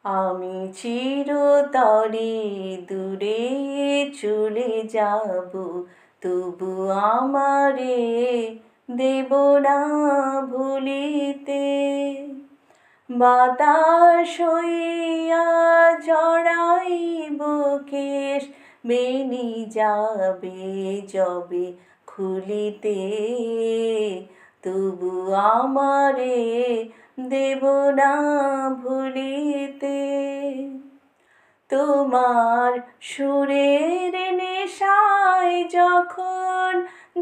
আমি চিরতরে দূরে চলে যাব, তবু আমারে দেব না ভুলিতে। বাতাস হইয়া জড়াইব কেশ, বেনি যাবে যবে খুলিতে, তবু আমারে দেব না ভুলিতে। তোমার সুরের নেশায় যখন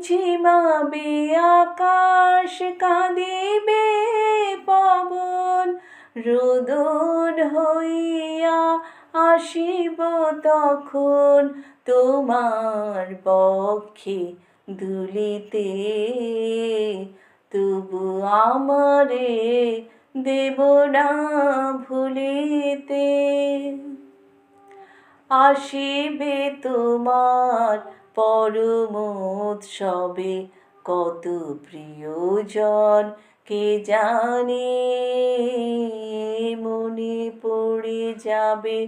ঝিমাবে আকাশ, কাঁদিবে পবন, রোদন হইয়া আসিব তখন তোমার বক্ষে দুলিতে, তবু আমারে দেব না ভুলিতে। আসিবে তোমার পরম উৎসবে কত প্রিয়জন কে জানে, মনে পড়ে যাবে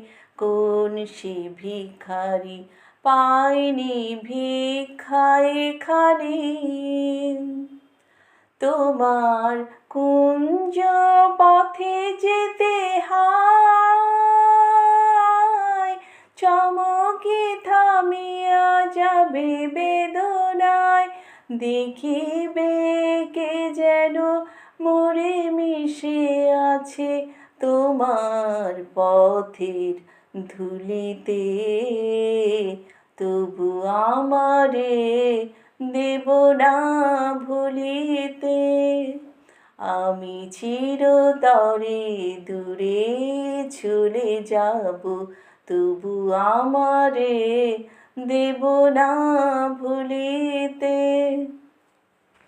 কোন সে ভিখারি পায়নি ভিক্ষা এখানে। তোমার কুঞ্জ পথে যেতে হায়, চমকে থামিয়া যাবে বেদনায়, দেখিবে কে যেন মোরে মিশে আছে তোমার পথের ধুলিতে, তবু আমারে দেব না ভুলিতে। আমি চিরতরে দূরে চলে যাব, তবু আমারে দেব না ভুলিতে।